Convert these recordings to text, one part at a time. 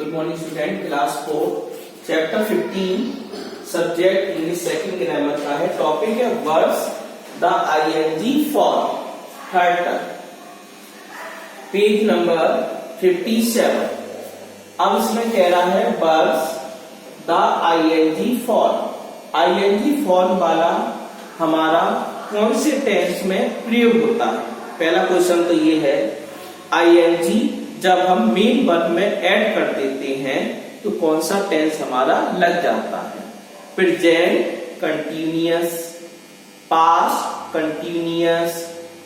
Good morning student. Class 4 chapter 15 subject English second grammar का है। Topic है words the ING form. Third term, page number 57। अब इसमें कह रहा है words the ING form. ING form वाला हमारा कौन से टेंस में प्रयोग होता है। पहला क्वेश्चन तो ये है, आईएनजी जब हम मेन वर्ब में ऐड कर देते हैं तो कौन सा टेंस हमारा लग जाता है। Present continuous, past continuous,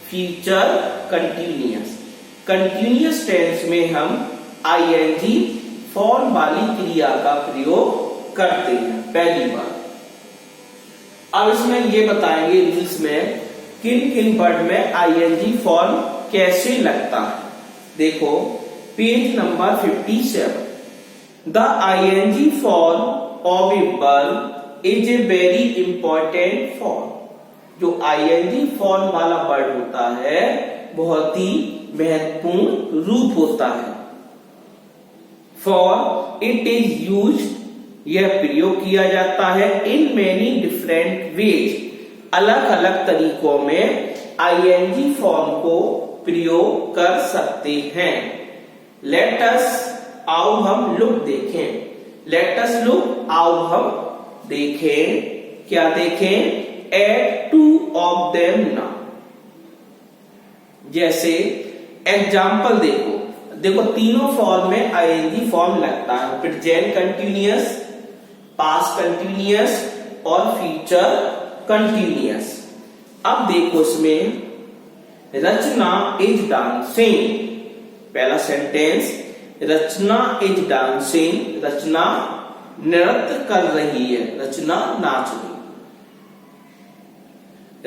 future continuous. Continuous tense में हम आईएनजी फॉर्म वाली क्रिया का प्रयोग करते हैं पहली बार। अब इसमें ये बताएंगे इंग्लिश में किन किन वर्ड में आईएनजी फॉर्म कैसे लगता है। देखो page number 57। The ING form of a verb is a very important form. जो आईएनजी फॉर्म वाला वर्ड होता है बहुत ही महत्वपूर्ण रूप होता है। फॉर इट इज यूज, यह प्रयोग किया जाता है इन मेनी डिफरेंट वेज, अलग अलग तरीकों में आईएनजी फॉर्म को प्रयोग कर सकते हैं। लेट अस, आओ हम लुक देखें। लेट अस लुक, आओ हम देखें। क्या देखें? At two of them now. जैसे एग्जाम्पल देखो, देखो तीनों फॉर्म में आईएनजी फॉर्म लगता है। प्रेजेंट कंटिन्यूअस, पास्ट कंटिन्यूअस और फ्यूचर कंटिन्यूअस। अब देखो इसमें रचना इज डांसिंग। पहला sentence, Rachana is dancing. Rachana नृत्य कर रही है, रचना नाच रही।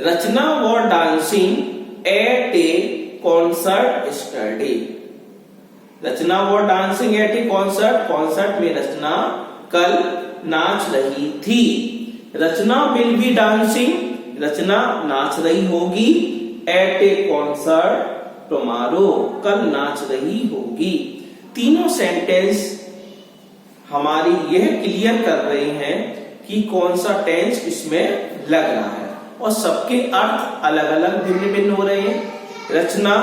Rachana was dancing at a concert study. Rachana was dancing at a concert. Concert में रचना कल नाच रही थी। रचना विल बी डांसिंग, रचना नाच रही होगी एट ए कॉन्सर्ट टुमारो, कल नाच रही होगी। तीनों सेंटेंस हमारी यह क्लियर कर रहे हैं कि कौन सा टेंस इसमें लग रहा है और सबके अर्थ अलग अलग भिन्न भिन्न हो रहे हैं। रचना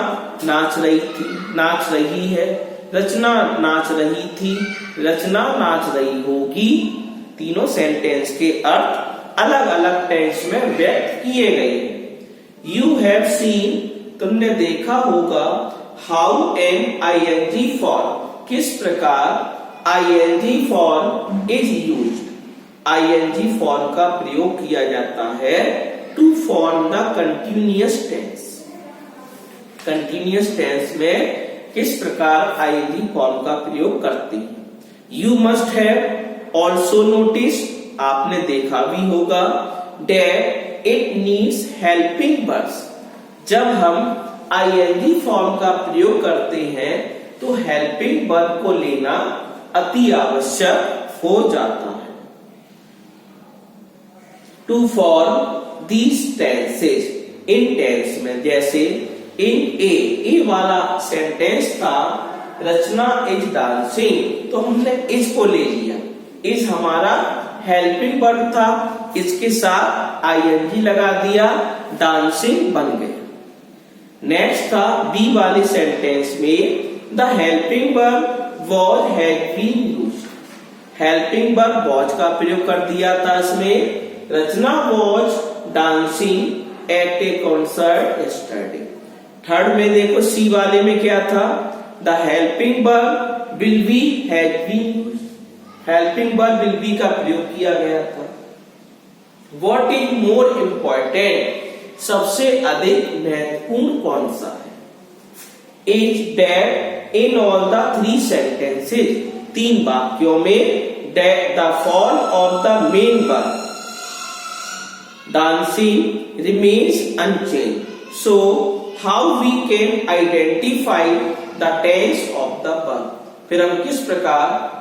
नाच रही थी, नाच रही है। रचना नाच रही थी, रचना नाच रही होगी। तीनों सेंटेंस के अर्थ अलग अलग टेंस में व्यक्त किए गए हैं। यू हैव सीन, तुमने देखा होगा, हाउ एन आईएनजी फॉर्म, किस प्रकार ING form is used, ING form का प्रयोग किया जाता है to form the continuous tense. Continuous tense में किस प्रकार आईएनजी फॉर्म का प्रयोग करते हैं। You must have also notice, आपने देखा भी होगा, that it needs helping words. जब हम आईएनजी फॉर्म का प्रयोग करते हैं तो हेल्पिंग वर्ब को लेना अति आवश्यक हो जाता है। टू फॉर्म दीज टेंसेज, इन टेंस में, जैसे इन ए वाला सेंटेंस था रचना इज डांसिंग, तो हमने इज को ले लिया। इज हमारा हेल्पिंग वर्ब था, इसके साथ आईएनजी लगा दिया, डांसिंग बन गया। नेक्स्ट था बी वाले सेंटेंस में the helping verb was had been used. Helping verb was का प्रयोग कर दिया था इसमें। Rachana was dancing at a concert study. Third में देखो सी वाले में क्या था, the helping verb will be had been used. Helping verb will be का प्रयोग किया गया था। व्हाट इज मोर इम्पोर्टेंट, सबसे अधिक महत्वपूर्ण कौन सा है। Is that in all the three sentences, तीन वाक्यों में that the form of the main verb dancing remains unchange, so how we can identify the tense of the verb. फिर हम किस प्रकार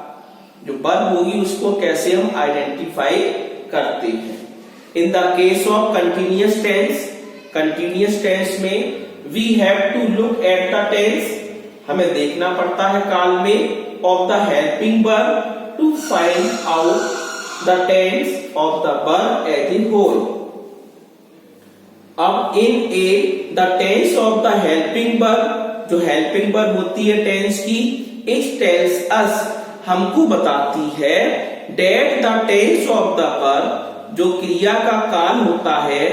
जो वर्ब होगी उसको कैसे हम आइडेंटिफाई करते हैं। In the case of continuous tense, continuous tense में we have to look at the tense, हमें देखना पड़ता है काल में of the helping verb to find out the tense of the verb as a whole. अब in A the tense of the helping verb, जो helping verb होती है tense की, it tells us, हमको बताती है that the tense of the verb, जो क्रिया का काल होता है,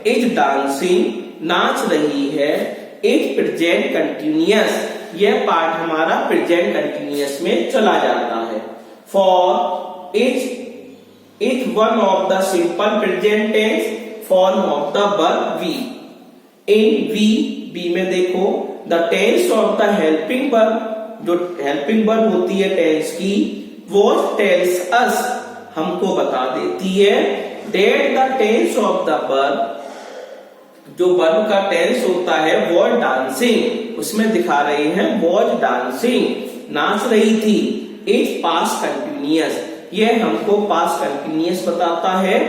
is dancing, नाच रही है, is present continuous, यह पार्ट हमारा प्रेजेंट कंटिन्यूअस में चला जाता है. For is one of the simple present tense form of the verb we. In B में देखो the tense of the helping verb, जो helping verb होती है tense की, वो tells us, हमको बता देती है that the tense of the verb, जो वर्ब का टेंस होता है was डांसिंग, उसमें दिखा रहे हैं was डांसिंग, नाच रही थी. इज पास्ट कंटिन्यूअस, यह हमको पास्ट कंटिन्यूअस बताता है.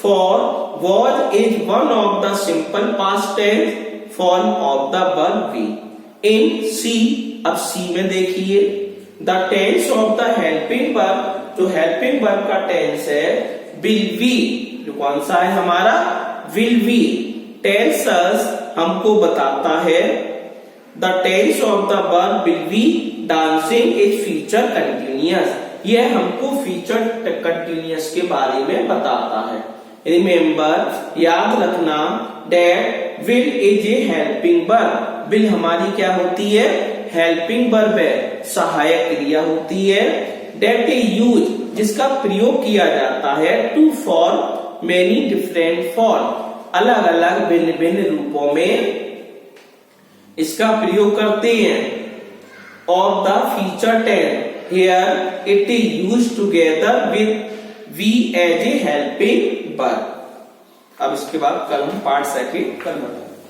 For was is one of the simple past tense form of the verb be. in C, अब C में देखिए the tense of the helping verb, जो helping verb का टेंस है will be, जो कौन सा है हमारा will be, tells us, हमको बताता है the tense of the verb will be dancing is future continuous, यह हमको future continuous के बारे में बताता है. Remember, याद रखना that will is a helping verb. will हमारी क्या होती है, helping verb है, सहायक क्रिया होती है. that is used, जिसका प्रयोग किया जाता है to form many different form, अलग अलग भिन्न भिन्न रूपों में इसका प्रयोग करते हैं. of the feature tense, here it is used together with we as a helping verb. अब इसके बाद कल हम पार्ट सेकंड कल बताएंगे.